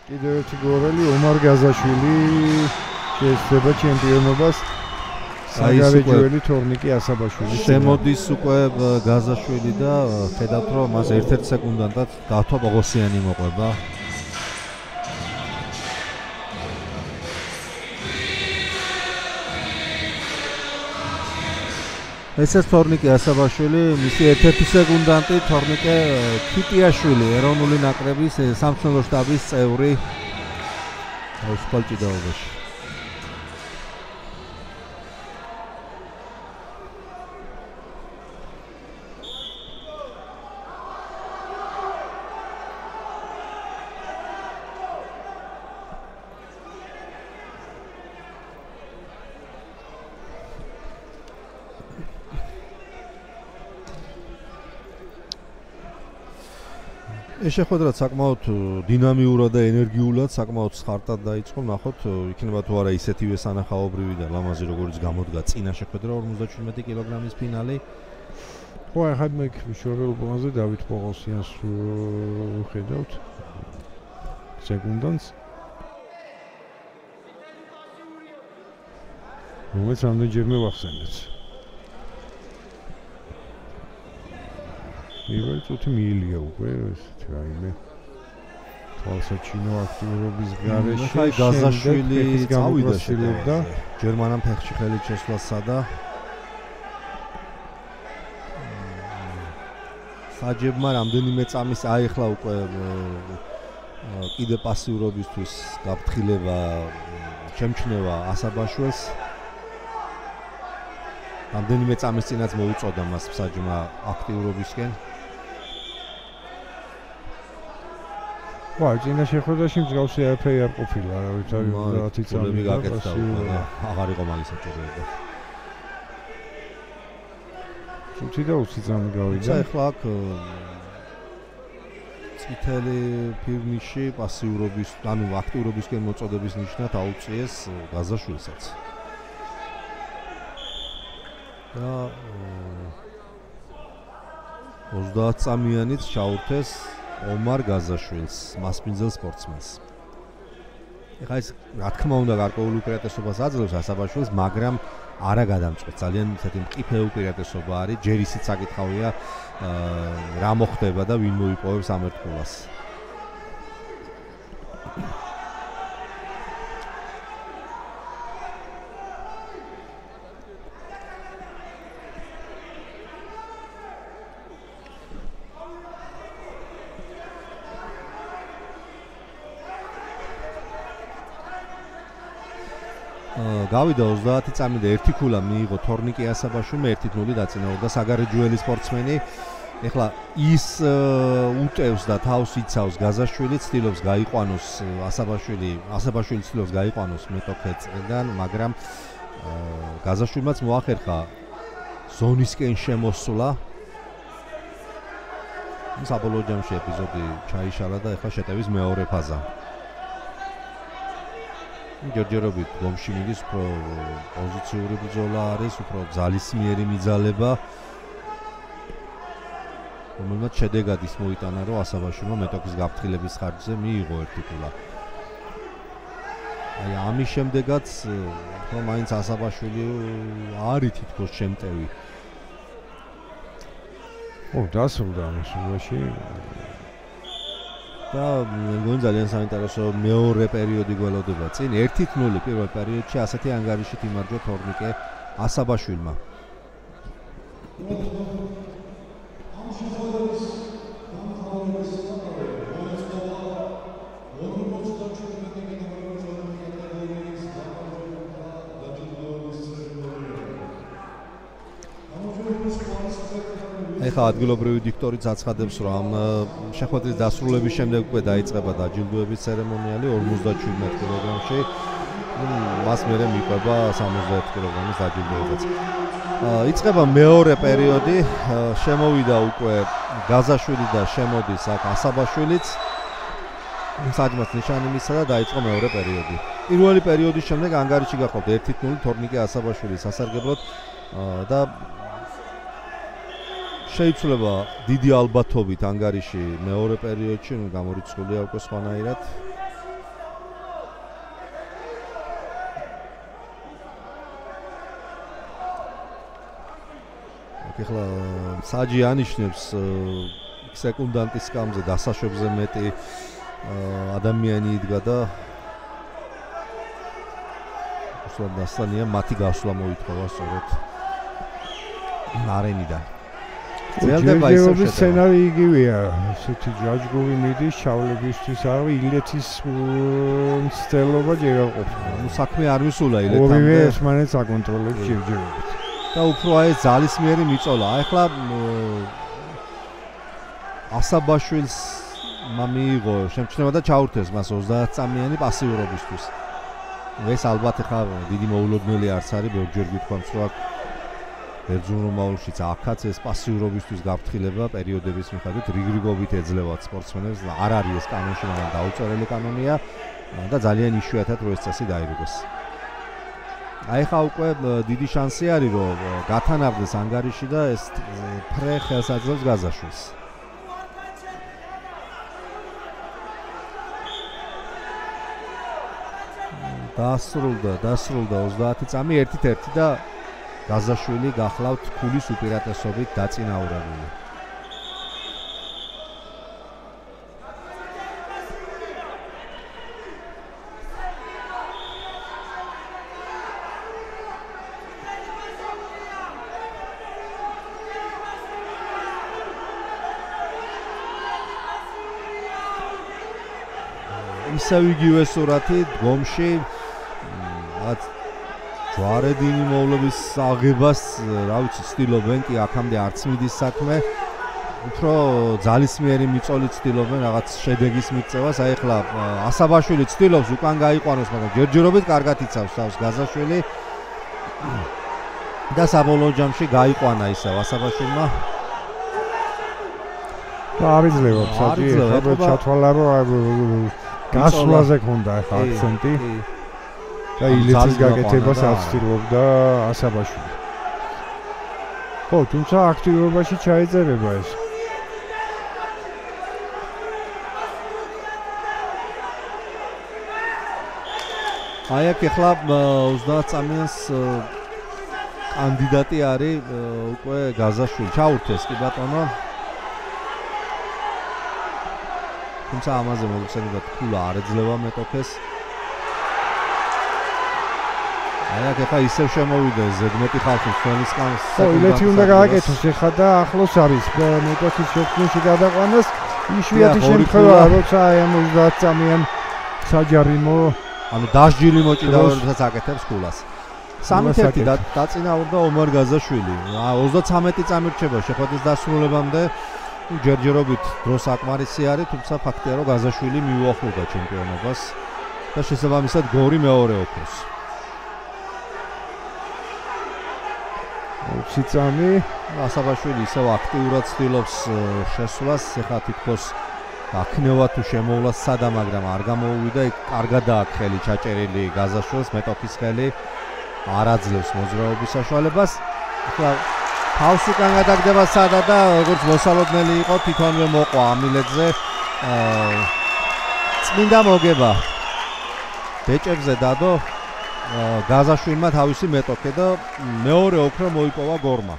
კიდევ ერთი გორელი ომარ გაზაშვილი შეესწრება ჩემპიონობას. საგარეჯოელი თორნიკე ასაბაშვილი. შემოდის უკვე გაზაშვილი და ხედავთ რომ მას 1-1 სეკუნდამდე გათვა პოგოსიანი მოყვება. ესეც თორნიკე ასაბაშვილი, მისი 1-1 სეკუნდანტი თორნიკე ქიტიაშვილი, ეროვნული ნაკრების სამწვრთნელო შტაბის წევრი სპორტჭიდაობაში. ეს შეხვედრა საკმაოდ დინამიურად და ენერგიულად, საკმაოდ ხარტად დაიწყო. ნახოთ, იქნება თუ არა ისეთივე სანახაობრივი და ლამაზი როგორც გამოდგა წინა შეხვედრა 57 კილოგრამის ფინალი. ხო, ახლა მე შორეულობაზე დავით პოგოსიანს ხედავთ. სეკუნდანს. რომელიც ამდენჯერმე ვახსენეთ. პირველი წუთი მიილია უკვე ესეთი რაიმე თვალსაჩინო აქტიურობის გარეშე. ხაი გაზაშვილი წავიდა შედა ჯერმანამ ფეხში ხელით შესვლასა და საჯებმა რამდენიმე წამის აიხლა უკვე კიდე პასიურობისთვის გაფრთხილება შემჩნევა ასაბაშველს. რამდენიმე წამის წინაც მოუწოდა მას საჯმა აქტიურობისკენ. წინა შეხვედრაში მსგავსი არაფერი არ ყოფილა, რაღაცი წამები გაკეთდა და აღარ იყო მაგის საჭიროება. ცუცი და 20 წამი გავიდა. ახლა აქ წითელი ფირნიში პასიურობის, ანუ აქტიურობისკენ მოწოდების ნიშნად აუწიეს გაზაშვილსაც. და 30 წამიანით ჩაურთეს ომარ გაზაშვილს, მასპინძელ სპორტსმენს. ეხლა ეს რა თქმა უნდა გარკვეულ უპირატესობას აძლევს ასაბაშვილს, მაგრამ არა გადამწყვეტ. ძალიან ისეთი მყიფე უპირატესობა არის. ჯერ ისიც საკითხავია რა მოხდება და ვინ მოიპოვებს ამ ერთგულას. გავიდა 30 წამი და 1 ქულა მიიღო თორნიკე ასაბაშვილმა 1-0 დაწინაურდა საგარეჯოელი სპორტსმენი. ეხლა ის უტევს და თავს იცავს გაზაშვილი, ცდილობს გაიყვანოს ასაბაშვილი ცდილობს გაიყვანოს მეტოქე წრიდან, მაგრამ გაზაშვილმაც მოახერხა ზონისკენ შემოსვლა. საბოლოო ჯამში ეპიზოდი ჩაიშალა და ეხლა შეტევის მეორე ფაზა. ჯერჯერობით გომში მიდის, უფრო პოზიციური ბრძოლა არის, უფრო ძალისმიერი მიძალება. რომელმაც შედეგად ის მოიტანა, რომ ასაბაშვილმა მეტოქის გაფრთხილების ხარჯზე მიიღო 1 ქულა. აი ამის შემდეგაც რომ მაინც ასაბაშვილი არის თითქოს შემტევი. დასრულდა ამის შემოში. და მეგონი ძალიან საინტერესო მეორე პერიოდი გველოდება წინ 1-0 პირველ პერიოდში ასეთი ანგარიშით იმარჯვა თორნიკე ასაბაშვილმა. ეხლა ადგილობრივი დიქტორიც აცხადებს, რომ ამ შეხვედრის დასრულების შემდეგ უკვე დაიწყება დაჯილდოების ცერემონიალი 57 კილოგრამში. მას მერე მიყვება 61 კილოგრამის დაჯილდოებაც. იწყება მეორე პერიოდი, შემოვიდა უკვე გაზაშვილი და შემოდის აქ ასაბაშვილიც. საჯმაც ნიშანი მისცა და დაიწყო მეორე პერიოდი. პირველი პერიოდის შემდეგ ანგარიში გახდა 1-0 თორნიკე ასაბაშვილის სასარგებლოდ და შეიძლება დიდი ალბათობით ანგარიში მეორე პერიოდში გამორიცხულია უკვე სხვანაირად. ეხლა საჯი ანიშნებს სეკუნდანტის სკამზე დასაშვებზე მეტი ადამიანი იდგა და უსვლა დასანია მათი გასვლა მოითხოვა სწორედ არენიდან. ძლდება ისე სცენარი იგივეა, ესეთი ჯაჯგური მიდის ჩავლებისთვის არის ილეთის მცდელობა ჯერ არ ყოფილა. ნუ საქმე არ მისულა ილეთამდე. ორივე ერთმანეთს აკონტროლებს ჯერჯერობით. და უფრო აი ძალისმიერი მიწოლა. ეხლა ასაბაშვილს მიიღო შემჩნევა და ჩაურთეს მას 30 წამიანი პასიურობისთვის. ეს ალბათ ეხლა დიდი მოულოდნელი არც არის, ბევრჯერ გითქვამს რომ ბერძნულ-რომაულშიც აქაც ეს პასიურობისთვის გაფრთხილება პერიოდების მიხედვით რიგრიგობით ეძლევათ სპორტსმენებს. არ არის ეს კანონში, მაგრამ დაუწერელი კანონია და ძალიან იშვიათად რო ეს წესი დაირიგოს. აი ხა უკვე დიდი შანსი არის რომ გათანაბრდეს ანგარიში და ეს ფრე ხელს აძლევს გაზაშვილს. დასრულდა 30 წამი 1-1 და გაზაშვილი გახლავთ ქულის უპირატესობით დაწინაურებული. ისევ იგივე სურათი დგომში რაღაც ჯვარედინი მოვლების აღებას, რა ვიცი, ცდილობენ კი აქამდე არც მიდის საქმე. უფრო ძალისმიერი მიწოლი ცდილობენ რაღაც შედეგის მიღწევას. აი ახლა ასაბაშვილი ცდილობს უკან გაიყვანოს, მაგრამ ჯერჯერობით კარგად იცავს თავს გაზაშვილი. და საბოლოო ჯამში გაიყვანა ისევ ასაბაშვილმა. და არიძლება საჭი ხება ჩათვალა რომ გასვლაზე ქონდა ახლა აქცენტი. და ილეთის გაკეთებას აღწირობდა ასაბაშვილი. ხო, თუმცა აქტივობაში ჩაეწერება ეს. აი აქ ახლა 30 წამიანს კანდიდატი არის უკვე გაზაშვილი. ჩაურთეს კი ბატონო. თუმცა ამაზე მოგხსენებათ ქულა არ ეძლევა მეტოქეს. აი აქ ახლა ისევ შემოვიდა ზედმეტი ხალხი ჩვენისგან. ხო, ილეთი უნდა გააკეთოს ახლა და ახლოს არის მეტოქის შექმნაში გადაყვანას. იშვიათი შემთხვევაა, როცა აი ამ 30 წამიან საჯარიმო, ანუ დასჯილი მოჭიდავებასაც აკეთებს ქულას. 3-1 დაწინაურდა ომარ გაზაშვილი. 33 წამი რჩება შეხვედრის დასრულებამდე. ჯერჯერობით დროს აკმარისი არის, თუმცა ფაქტია რომ გაზაშვილი მიუახლოვდა ჩემპიონობას და შესაბამისად გორი მეორე ოქროს. 20 წამი ასაბაშვილი ისევ აქტიურად ცდილობს შესვლას, ეხლა თითქოს აქნევა თუ შემოვლას სადა, მაგრამ არ გამოუვიდა, კარგად აქვს ხელი ჩაჭერილი გაზაშვილს, მეტოქის ხელი არ აძლევს მოძრაობის საშუალებას. ეხლა თავს უკან გადაგდება სადა და როგორც მოსალოდნელი იყო თვითონვე მოყვა ამილეთზე. წმინდა მოგება ბეჭებზე დადო გაზაშვილმა თავისი მეტოქე და მეორე ოქრო მოიპოვა გორმა.